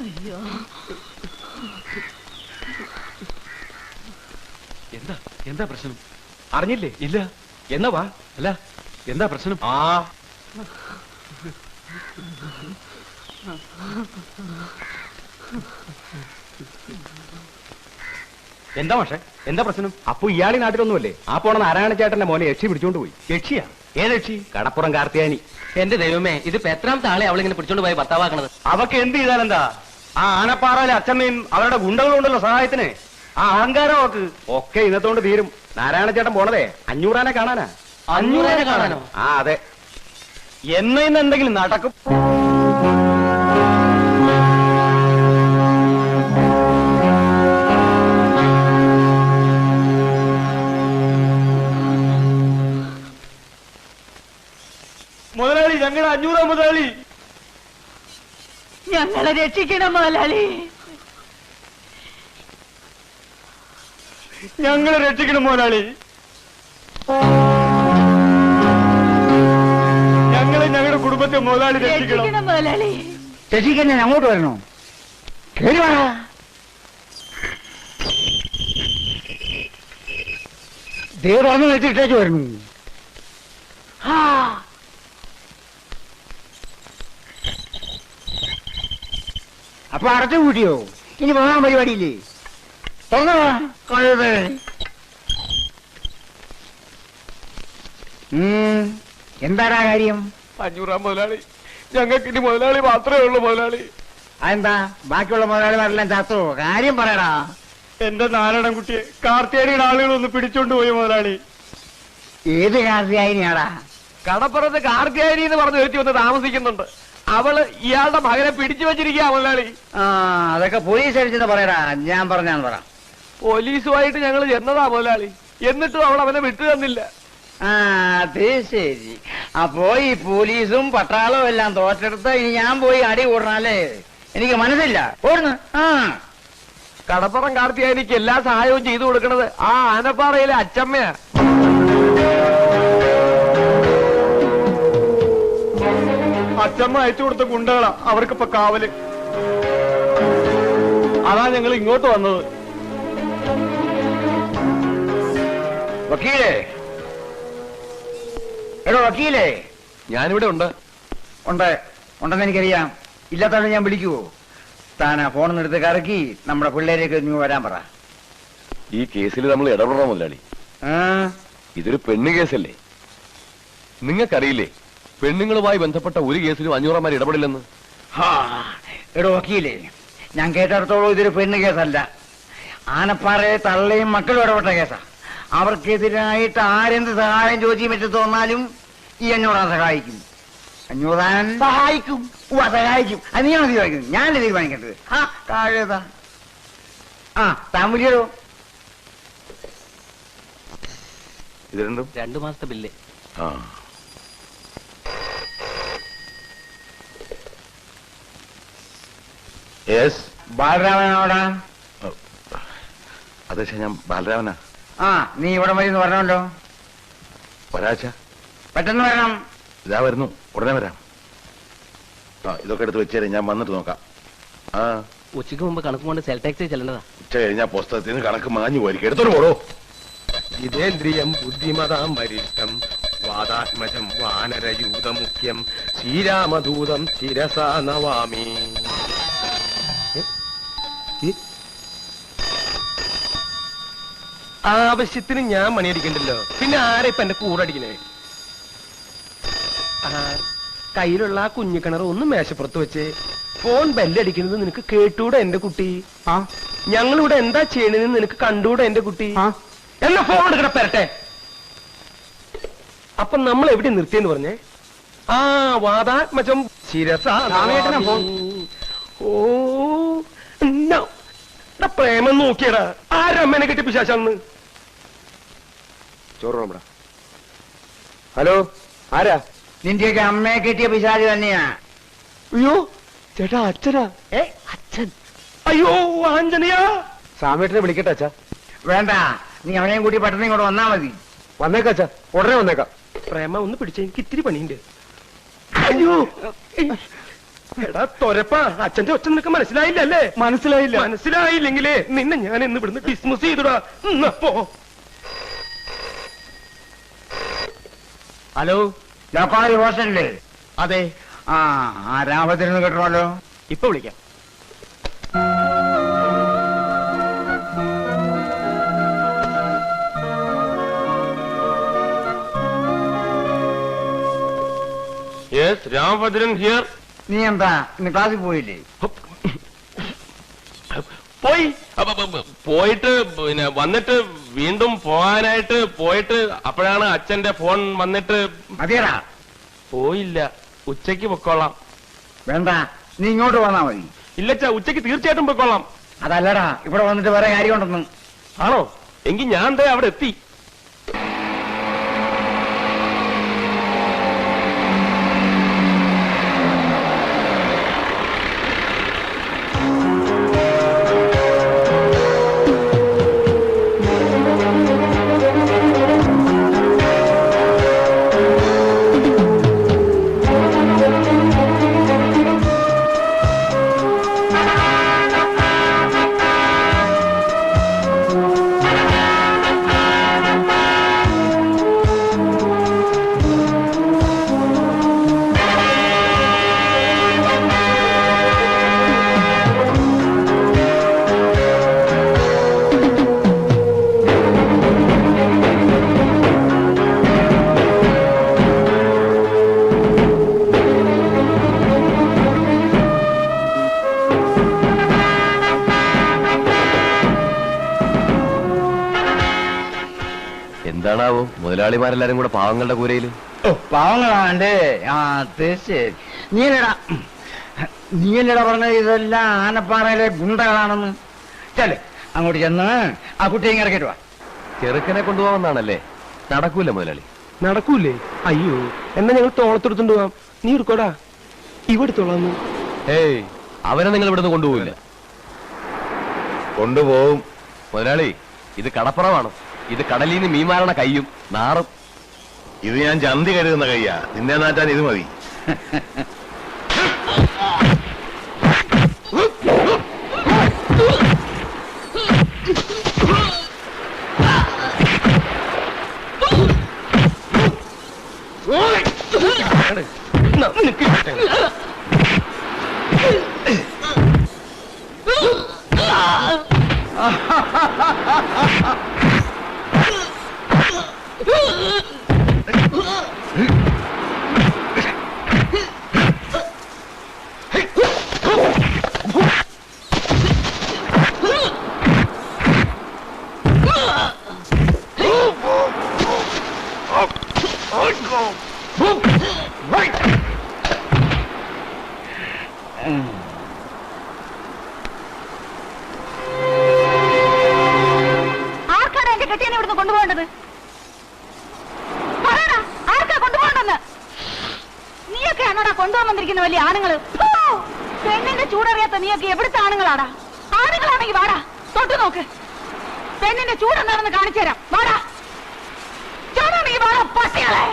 അയ്യോ, എന്താ എന്താ പ്രശ്നം? അറിഞ്ഞില്ലേ? ഇല്ല. എന്നാ വാ. അല്ല, എന്താ പ്രശ്നം? എന്താ പക്ഷേ എന്താ പ്രശ്നം? അപ്പൊ ഇയാളി നാട്ടിലൊന്നുമല്ലേ? ആ പോണ നാരായണ ചേട്ടന്റെ മോനെ യക്ഷി പിടിച്ചോണ്ട് പോയി. യക്ഷിയാ? ഏത് യക്ഷി? കടപ്പുറം കാർത്തിയാനി. എന്റെ ദൈവമേ, ഇത് എത്രാമത്തെ ആളെ അവളിങ്ങനെ പിടിച്ചോണ്ട് പോയി ഭർത്താവാക്കണത്? അവക്ക് എന്ത് ചെയ്താലെന്താ? ആ ആനപ്പാറയിലെ അച്ഛമ്മയും അവരുടെ ഗുണ്ടകളുണ്ടല്ലോ സഹായത്തിന്. ആ അഹങ്കാരം അവക്ക് ഒക്കെ ഇന്നത്തോണ്ട് തീരും. നാരായണ ചേട്ടൻ പോണതേ 500 ആനെ കാണാനാ. 500 ആനെ കാണാനോ? ആ അതെ. ഇന്ന് എന്തെങ്കിലും നടക്കും. മുതലാളി, ഞങ്ങളുടെ 500 മുതലാളി, ഞങ്ങളെ രക്ഷിക്കണം മുതലാളി, ഞങ്ങളെ രക്ഷിക്കണം മുതലാളി, ഞങ്ങളെ ഞങ്ങളുടെ കുടുംബത്തെ മുതലാളി രക്ഷിക്കണം മുതലാളി. രക്ഷിക്കാൻ ഞാൻ അങ്ങോട്ട് വരണോ? കേറി വാടാ. ദേ തുറന്നു വെച്ചിട്ടേക്ക് വരുന്നു. അപ്പൊ അടച്ചു കൂട്ടിയോ? ഇനി പോകാൻ പരിപാടിയില്ലേ? എന്താടാ കാര്യം? 500 മുതലാളി, ഞങ്ങൾക്ക് ഇനി മുതലാളി മാത്രമേ ഉള്ളൂ മുതലാളി. അതെന്താ ബാക്കിയുള്ള മുതലാളിമാരെല്ലാം ചത്തോ? കാര്യം പറയടാ. എന്റെ നാരായണൻകുട്ടിയെ കാർത്തിയാനിയുടെ ആളുകളൊന്ന് പിടിച്ചോണ്ട് പോയി മുതലാളി. ഏത് കാർത്തിയായിനിയാടാ? കടപ്പുറത്ത് കാർത്തിയാനി എന്ന് പറഞ്ഞു വെച്ച് വന്ന് താമസിക്കുന്നുണ്ട്. അവള് ഇയാളുടെ മകനെ പിടിച്ചു വെച്ചിരിക്കുക മുതലാളി. അതൊക്കെ പോലീസ് അടിച്ചെന്ന് പറയടാ. ഞാൻ പറഞ്ഞാന്ന് പറ. പോലീസുമായിട്ട് ഞങ്ങൾ ചെന്നതാ മുതലാളി, എന്നിട്ടും അവൾ അവനെ വിട്ടു തന്നില്ല. അത് ശരി. അപ്പോ ഈ പോലീസും പട്ടാളവും എല്ലാം തോറ്റെടുത്ത് ഇനി ഞാൻ പോയി അടി കൂടണല്ലേ? എനിക്ക് മനസ്സില്ല. ഓടുന്നു. കടപ്പുറം കാർത്തിയാനിക്ക് എല്ലാ സഹായവും ചെയ്തു കൊടുക്കണത് ആ ആനപ്പാറയിലെ അച്ചമ്മയാ. അച്ചമ്മ അയച്ചു കൊടുത്ത ഗുണ്ടകളാ അവർക്കിപ്പോ കാവല്. അതാ ഞങ്ങൾ ഇങ്ങോട്ട് വന്നത്. വക്കീലേ, എടോ വക്കീലേ. ഞാനിവിടെ ഉണ്ട്. ഉണ്ടെന്ന് എനിക്കറിയാം. ഇല്ലാത്തവരെ ഞാൻ വിളിക്കുവോ? താനാ ഫോണിൽ എടുത്ത് കറക്കി നമ്മുടെ പിള്ളേരേക്ക് നീ വരാൻ പറ. ഈ കേസിൽ നമ്മൾ ഇടപെടണം മുതലാളി. ഇതൊരു പെണ്ണ് കേസല്ലേ? നിങ്ങൾക്കറിയില്ലേ പെണ്ണുങ്ങളുമായി ബന്ധപ്പെട്ട ഒരു കേസിലും 500 ഇടപെടില്ലെന്ന്? എടോ വക്കീലേ, ഞാൻ കേട്ടിടത്തോളം ഇതൊരു പെണ്ണ് കേസല്ല. ആനപ്പാറയെ തള്ളയും മക്കളും ഇടപെട്ട കേസാ. അവർക്കെതിരായിട്ട് ആരെന്ത് സഹായം ചോദിച്ചു പറ്റി തോന്നാലും ഈ 500 സഹായിക്കും. 500 സഹായിക്കും. സഹായിക്കും. അത് നീയാണ് തീരുമാനിക്കുന്നത്, ഞാനല്ലേ തീരുമാനിക്കേണ്ടത്. താഴേതാ. താൻ വിളിയോ? ഇത് രണ്ടും 2 മാസത്തെ ബില്ല്. ബാലരാമനോടാ? അതെ, ഞാൻ ബാലരാമനാ. നീ ഇവിടെ വഴി പറഞ്ഞല്ലോ. ഒരാഴ്ച പെട്ടെന്ന് വരണം. ഇതാ വരുന്നു, ഉടനെ വരാം. ഇതൊക്കെ എടുത്ത് വെച്ചേരെ, ഞാൻ വന്നിട്ട് നോക്കാം. ഉച്ചയ്ക്ക് മുമ്പ് കണക്ക് കൊണ്ട് സെൽ ടാക്സി ചെല്ലേണ്ടതാ. ഉച്ച കഴിഞ്ഞാൽ പുസ്തകത്തിൽ നിന്ന് കണക്ക് മാഞ്ഞു പോയിരിക്കും. എടുത്തോട്ട് പോടോ. ജിതേന്ദ്രിയം ബുദ്ധിമതാം വരിഷ്ഠം വാദാത്മജം വാനരയൂതമുഖ്യം ശ്രീരാമദൂതം ശിരസാ നവാമി. ആവശ്യത്തിന് ഞാൻ മണിയടിക്കണ്ടല്ലോ, പിന്നെ ആരെ ഇപ്പൊ എന്റെ കൂടടിക്കണേ? കയ്യിലുള്ള ആ കുഞ്ഞിക്കിണർ ഒന്ന് മേശപ്പുറത്ത് വെച്ച് ഫോൺ ബെല്ലടിക്കുന്നത് നിനക്ക് കേട്ടൂടെ എന്റെ കുട്ടി? ഞങ്ങളിവിടെ എന്താ ചെയ്യണെന്ന് നിനക്ക് കണ്ടൂടെ എന്റെ കുട്ടി? എന്നാ ഫോൺ എടുക്കണ പെരട്ടെ. അപ്പൊ നമ്മൾ എവിടെ നിർത്തിയെന്ന് പറഞ്ഞേ? വാദാത്മജം ശിരസാ. ഓ പ്രേമം നോക്കിയടാ. ആരമ്മനെ കെട്ടി പിശാചാന്ന്. ചോറ്. ഹലോ, ആരാ? നിന്റെയൊക്കെ അമ്മയെ കെട്ടിയ പിശാച് തന്നെയാ. അയ്യോ, ചേട്ടാ അച്ഛനാ? അച്ഛൻ. അയ്യോ ആഞ്ജനയാ. സാമേട്ടനെ വിളിക്കട്ടെ അച്ഛാ? വേണ്ട, നീ അവനെയും കൂട്ടി പെട്ടെന്ന് ഇങ്ങോട്ട് വന്നാ മതി. വന്നേക്കാം അച്ഛാ, ഉടനെ വന്നേക്കാം. പ്രേമ ഒന്ന് പിടിച്ച എനിക്ക് ഇത്തിരി പണിയുണ്ട്. അയ്യോ എടാ തൊരപ്പാ, അച്ഛന്റെ ഒച്ച നിനക്ക് മനസ്സിലായില്ലല്ലേ? മനസ്സിലായില്ല. മനസ്സിലായില്ലെങ്കിലേ നിന്നെ ഞാൻ ഇന്ന് ഇവിടുന്ന് ഡിസ്മിസ് ചെയ്തിടാ. പോ. ഹലോ, ലോക്കാരി ഹോസ്റ്റലില്ലേ? അതെ, ആ രാമത്തിനൊന്ന് കിട്ടണമല്ലോ. ഇപ്പൊ വിളിക്കാം. Yes, Ramabhadran here. നീ എന്താ ഇന്ന് ക്ലാസ്സിൽ പോയില്ലേ? പോയി പോയിട്ട് പിന്നെ വന്നിട്ട് വീണ്ടും പോകാനായിട്ട് പോയിട്ട് അപ്പോഴാണ് അച്ഛന്റെ ഫോൺ വന്നിട്ട് മതിയടാ. പോയില്ല. ഉച്ചയ്ക്ക് പൊക്കോളാം. വേണ്ട, നീ ഇങ്ങോട്ട് വന്നാ മതി. ഇല്ലച്ചാ, ഉച്ചയ്ക്ക് തീർച്ചയായിട്ടും പൊക്കോളാം. അതല്ലടാ, ഇവിടെ വന്നിട്ട് വേറെ കാര്യമുണ്ടെന്ന്. ആണോ? എങ്കിൽ ഞാൻ ദേ അവിടെ എത്തി. എന്താണാവോ മുതലാളിമാരെല്ലാരും കൂടെ പാവങ്ങളുടെ കൂരയില്? പാവങ്ങളാണ്ട്. ആ തീർച്ചയായും. നീയല്ലടാ പറഞ്ഞത് ഇതെല്ലാം ആനപ്പാറയിലെ ഗുണ്ടകളാണെന്ന്. ചെല്, അങ്ങോട്ട് ചെന്ന് ആ കുട്ടിയെ ഇറക്കിട്ട് വാ. ചെറുക്കനെ കൊണ്ടുപോകാമെന്നാണല്ലേ? നടക്കൂല മുതലാളി. നടക്കൂലേ? അയ്യോ, എന്നാ ഞങ്ങൾ തോളത്തെടുത്തോണ്ട് പോവാം. നീ എടുക്കോടാ, ഇവിടുത്തോളാന്ന്. ഏയ്, അവരെ നിങ്ങൾ ഇവിടുന്ന് കൊണ്ടുപോകില്ല. കൊണ്ടുപോകും മുതലാളി. ഇത് കടപ്പുറമാണ്. ഇത് കടലിൽ നിന്ന് മീൻ മാറണ കയ്യും നാറും. ഇത് ഞാൻ ചന്തി കരുതുന്ന കയ്യാ. നിന്നെ നാട്ടാൻ ഇത് മതി. നിനക്ക് ആർക്കാണ് എന്റെ കെട്ടിയനെ ഇവിടുന്ന് കൊണ്ടുപോകേണ്ടത്? പറയടാ, ആർക്കാ കൊണ്ടുപോകണ്ടെന്ന്? നീയൊക്കെ ആണോടാ കൊണ്ടുപോകാൻ വന്നിരിക്കുന്ന വലിയ ആണുങ്ങള്? പെണ്ണിന്റെ ചൂടറിയാത്ത നീയൊക്കെ എവിടുത്തെ ആണുങ്ങളാടാ? ആണുങ്ങളാണെങ്കിൽ വാടാ, തൊട്ടു നോക്ക്. പെണ്ണിന്റെ ചൂടെന്താണെന്ന് കാണിച്ചു തരാം. വാടാ, ചൂടാണെങ്കിൽ വാടാ പട്ടികളെ.